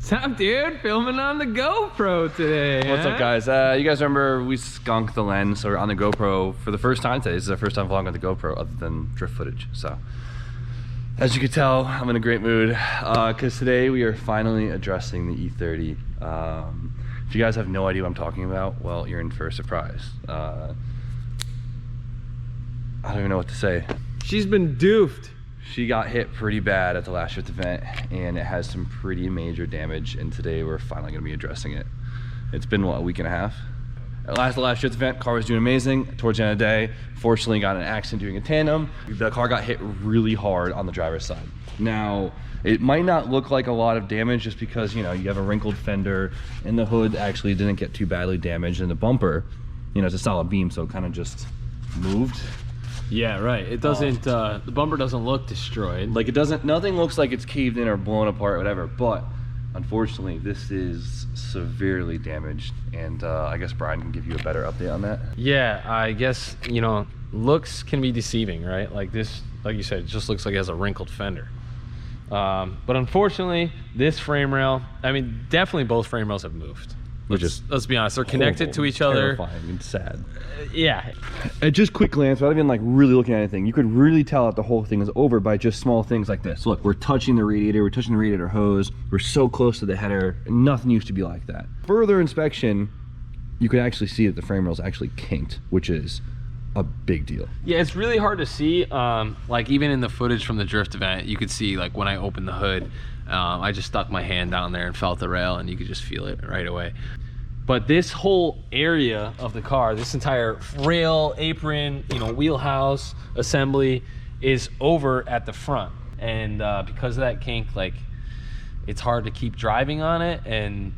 What's up, dude? Filming on the GoPro today. What's up, guys? You guys remember we skunked the lens, so we're on the GoPro for the first time today. This is our first time vlogging with the GoPro other than drift footage. So, as you can tell, I'm in a great mood because today we are finally addressing the E30. If you guys have no idea what I'm talking about, well, you're in for a surprise. I don't even know what to say. She's been doofed. She got hit pretty bad at the last drift event, and it has some pretty major damage, and today we're finally going to be addressing it. It's been, what, a week and a half? At the last drift event, car was doing amazing. Towards the end of the day, fortunately got in an accident doing a tandem. The car got hit really hard on the driver's side. Now, it might not look like a lot of damage just because, you know, you have a wrinkled fender, and the hood actually didn't get too badly damaged, and the bumper, you know, it's a solid beam, so it kind of just moved. Yeah, right. It doesn't, the bumper doesn't look destroyed. Like, it doesn't, nothing looks like it's caved in or blown apart or whatever, but unfortunately this is severely damaged, and I guess Brian can give you a better update on that. Yeah, I guess, you know, looks can be deceiving, right? Like this, like you said, it just looks like it has a wrinkled fender. But unfortunately, this frame rail, I mean, definitely both frame rails have moved. Let's be honest, they're connected to each other. Terrifying and sad. Yeah. At just quick glance, without even like really looking at anything, you could really tell that the whole thing is over by just small things like this. Look, we're touching the radiator, we're touching the radiator hose, we're so close to the header, and nothing used to be like that. Further inspection, you could actually see that the frame rail is actually kinked, which is a big deal. Yeah, it's really hard to see. Like even in the footage from the drift event, you could see like when I opened the hood, I just stuck my hand down there and felt the rail, and you could just feel it right away. But this whole area of the car, this entire rail, apron, you know, wheelhouse, assembly is over at the front. And because of that kink, like, it's hard to keep driving on it and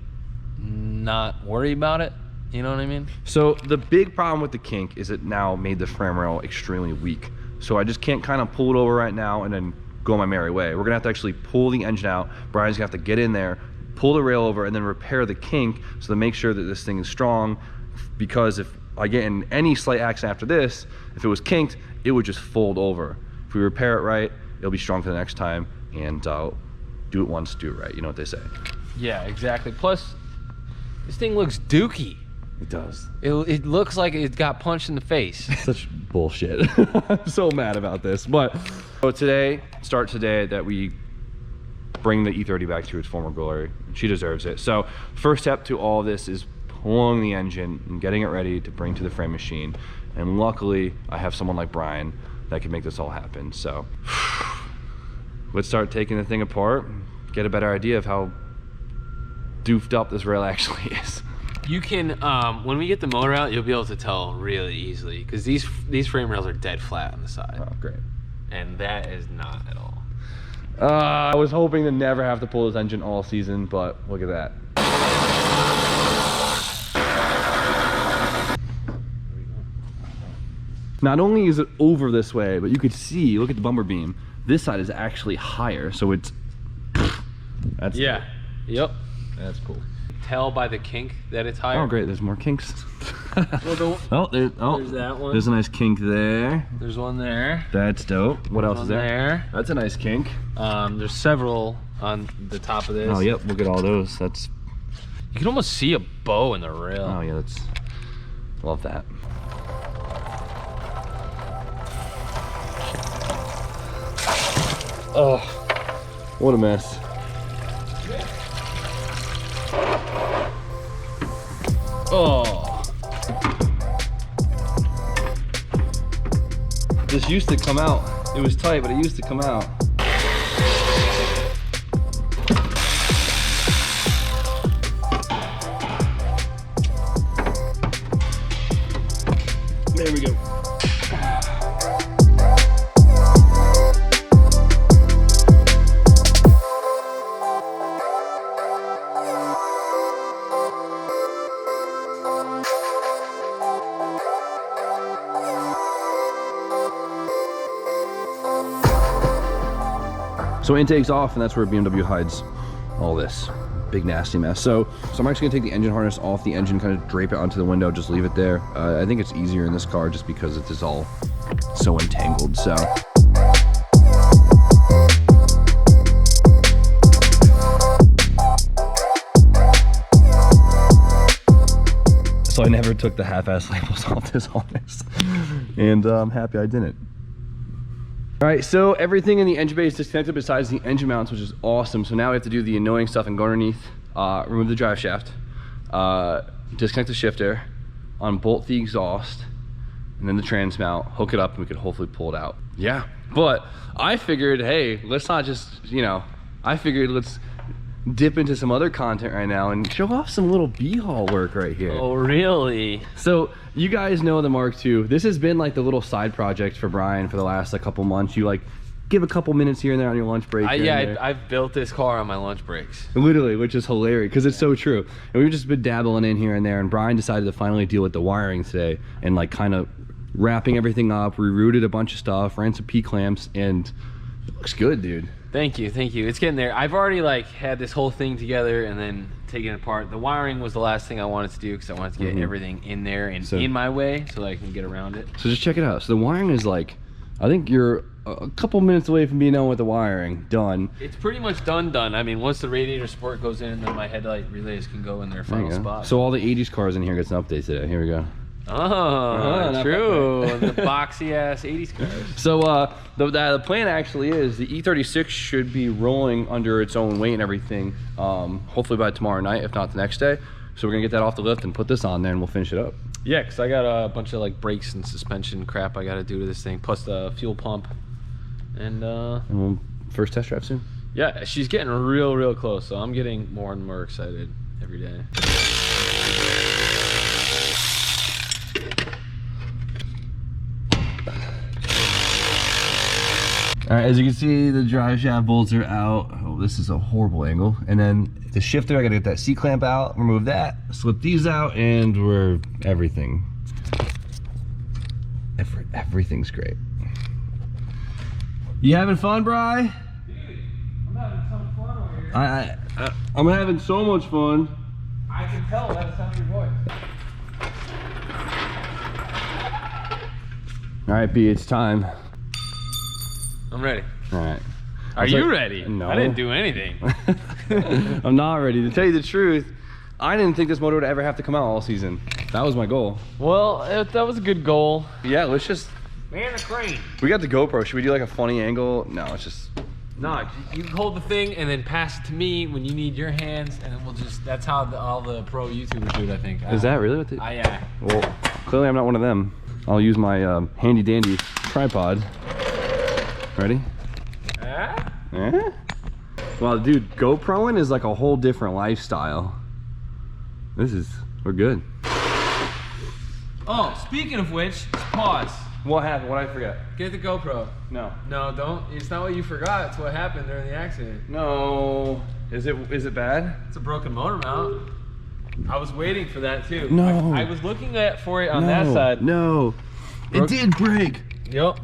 not worry about it. You know what I mean? So The big problem with the kink is it now made the frame rail extremely weak. So I just can't kind of pull it over right now and then go my merry way. We're gonna have to actually pull the engine out. Brian's gonna have to get in there, pull the rail over, and then repair the kink so to make sure that this thing is strong, because if I get in any slight accident after this, if it was kinked, it would just fold over. If we repair it right, it'll be strong for the next time, and do it once, do it right. You know what they say. yeah, exactly. Plus, this thing looks dookie. It does. It looks like it got punched in the face. Such bullshit. I'm so mad about this. But so today, that we bring the E30 back to its former glory. She deserves it. So first step to all of this is pulling the engine and getting it ready to bring to the frame machine. And luckily, I have someone like Brian that can make this all happen. So let's start taking the thing apart, get a better idea of how doofed up this rail actually is. You can, when we get the motor out, you'll be able to tell really easily, because these frame rails are dead flat on the side. Oh, great. And that is not at all. I was hoping to never have to pull this engine all season, but look at that. Not only is it over this way, but you could see, look at the bumper beam, this side is actually higher, so it's, that's Yeah, cool. Yep. That's cool. Tell by the kink that it's higher. Oh great, there's more kinks. Well, there's that one. There's a nice kink there. There's one there. That's dope. What else is there? That's a nice kink. There's several on the top of this. Oh yep, look at all those. That's, you can almost see a bow in the rail. oh yeah, that's, love that. Oh, what a mess. Oh, this used to come out. It was tight, but it used to come out. There we go. So intake's off, and that's where BMW hides all this big nasty mess. So I'm actually gonna take the engine harness off the engine, kind of drape it onto the window, just leave it there. I think it's easier in this car just because it is all so entangled. So never took the half-ass labels off this harness. And I'm happy I didn't. All right, so everything in the engine bay is disconnected besides the engine mounts, which is awesome. So now we have to do the annoying stuff and go underneath, remove the drive shaft, disconnect the shifter, unbolt the exhaust, and then the trans mount, hook it up, and we could hopefully pull it out. Yeah, but I figured, hey, let's not just, you know, I figured let's dip into some other content right now and show off some little B-haul work right here. Oh, really? So you guys know the Mark II. This has been like the little side project for Brian for the last like couple months. You like give a couple minutes here and there on your lunch break. I've built this car on my lunch breaks. Literally, which is hilarious because it's so true. And we've just been dabbling in here and there, and Brian decided to finally deal with the wiring today and like kind of wrapping everything up, rerouted a bunch of stuff, ran some P-clamps, and it looks good, dude. Thank you, thank you. It's getting there. I've already like had this whole thing together and then taken it apart. The wiring was the last thing I wanted to do because I wanted to get everything in there and in my way so that I can get around it. So just check it out. So the wiring is like, I think you're a couple minutes away from being done with the wiring, done. It's pretty much done. I mean, once the radiator support goes in, then my headlight relays can go in their final spot. So all the 80s cars in here gets an update today. Here we go. Oh, true. The boxy ass 80s cars. So the plan actually is the E36 should be rolling under its own weight and everything, hopefully by tomorrow night, if not the next day. So we're gonna get that off the lift and put this on there and we'll finish it up. Yeah, because I got a bunch of like brakes and suspension crap I gotta do to this thing, plus the fuel pump. And we'll first test drive soon. Yeah, she's getting real close, so I'm getting more and more excited every day. All right, as you can see, the drive shaft bolts are out. Oh, this is a horrible angle. And then the shifter, I gotta get that C-clamp out, remove that, slip these out, and we're everything. Everything's great. You having fun, Bri? Dude, I'm having some fun over here. I'm having so much fun. I can tell by the sound of your voice. All right, B, it's time. I'm ready. All right. Are you ready? No. I didn't do anything. I'm not ready. To tell you the truth, I didn't think this motor would ever have to come out all season. That was my goal. Well, that was a good goal. Yeah, let's just... Man, the crane. We got the GoPro. Should we do like a funny angle? No, it's just... No, you hold the thing and then pass it to me when you need your hands, and then we'll just... That's how all the pro YouTubers do it, I think. Is that really what they... Yeah. Well, clearly I'm not one of them. I'll use my handy dandy tripod. Ready? Yeah? Well, dude, GoProing is like a whole different lifestyle. We're good. Oh, speaking of which, pause. What happened? What did I forget? Get the GoPro. No. No, don't. It's not what you forgot. It's what happened during the accident. No. Is it bad? It's a broken motor mount. I was waiting for that too. No. I was looking for it on that side. No. It did break. Yep.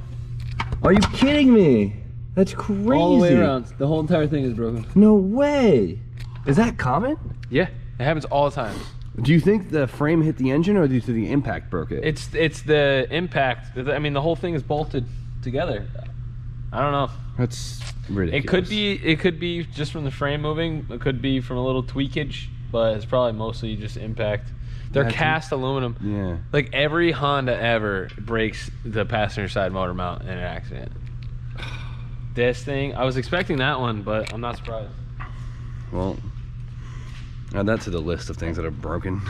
Are you kidding me? That's crazy. All the way around. The whole entire thing is broken. No way. Is that common? Yeah, it happens all the time. Do you think the frame hit the engine, or do you think the impact broke it? It's the impact. I mean, the whole thing is bolted together. I don't know. That's ridiculous. It could be just from the frame moving. It could be from a little tweakage, but it's probably mostly just impact. They're cast aluminum. Yeah. Like every Honda ever breaks the passenger side motor mount in an accident. This thing, I was expecting that one, but I'm not surprised. Well, add that to the list of things that are broken.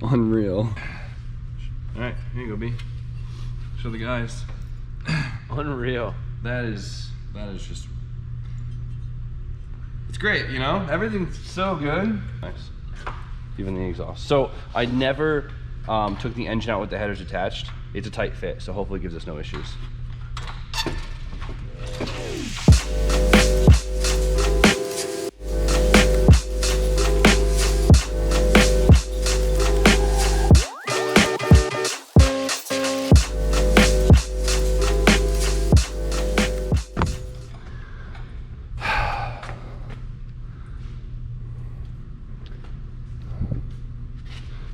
Unreal. All right, here you go, B. Show the guys. Unreal. That is just... It's great, you know? Everything's so good. Nice. Even the exhaust. So I never took the engine out with the headers attached. It's a tight fit, so hopefully it gives us no issues.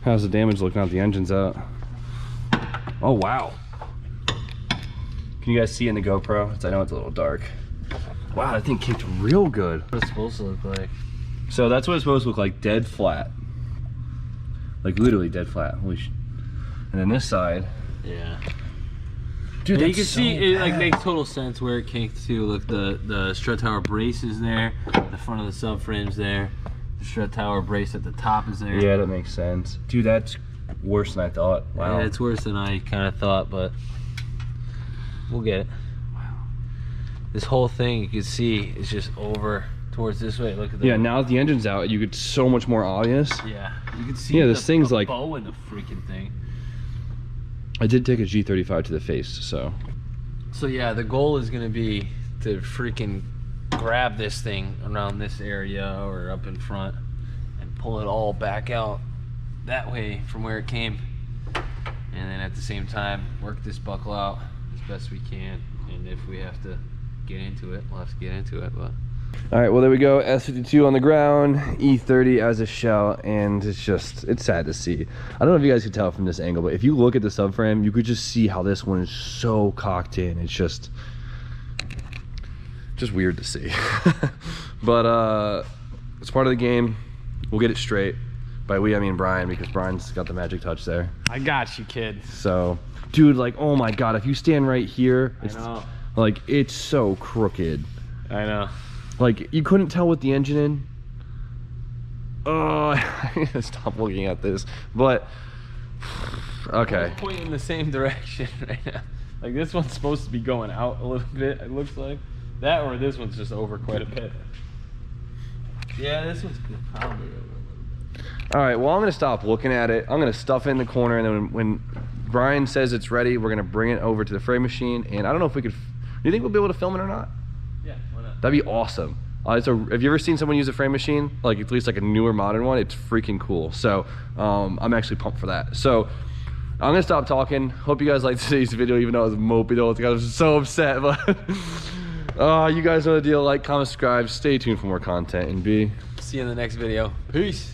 How's the damage looking out? The engine's out. Oh, wow. Can you guys see in the GoPro? I know it's a little dark. Wow, that thing kicked real good. What's it supposed to look like? So that's what it's supposed to look like, dead flat. Like literally dead flat. Holy sh. And then this side. Yeah. Dude, you can see it like makes total sense where it kinks to. Look, the strut tower brace is there, the front of the subframe's there, the strut tower brace at the top is there. Yeah, that makes sense. Dude, that's worse than I thought. Wow. Yeah, it's worse than I kind of thought, but we'll get it. Wow. This whole thing you can see is just over towards this way. Look at that. Yeah, now that the engine's out, you get so much more obvious. Yeah, you can see. Yeah, this thing's like bow in the freaking thing. I did take a G35 to the face, so. So yeah, the goal is gonna be to freaking grab this thing around this area or up in front and pull it all back out that way from where it came. And then at the same time, work this buckle out as best we can. And if we have to get into it, we'll have to get into it, but. All right, well, there we go. S52 on the ground, E30 as a shell, and it's sad to see. I don't know if you guys could tell from this angle, but if you look at the subframe, you could just see how this one is so cocked in. It's just weird to see. But it's part of the game. We'll get it straight. By we, I mean Brian, because Brian's got the magic touch there. I got you, kid. So, dude, like, oh my God, if you stand right here, I know. Like, it's so crooked. I know. Like, you couldn't tell with the engine in. Oh, I need to stop looking at this. But, okay. We're pointing in the same direction right now. Like, this one's supposed to be going out a little bit, it looks like. That or this one's just over quite a bit. Yeah, this one's probably over a little bit. All right, well, I'm going to stop looking at it. I'm going to stuff it in the corner, and then when Brian says it's ready, we're going to bring it over to the frame machine. And I don't know if we could... Do you think we'll be able to film it or not? Yeah, why not? That'd be awesome. Have you ever seen someone use a frame machine? Like, at least like a newer modern one? It's freaking cool. So I'm actually pumped for that. So I'm gonna stop talking. Hope you guys liked today's video, even though I was mopey. I was so upset, but you guys know the deal. Like, comment, subscribe, stay tuned for more content, and See you in the next video. Peace.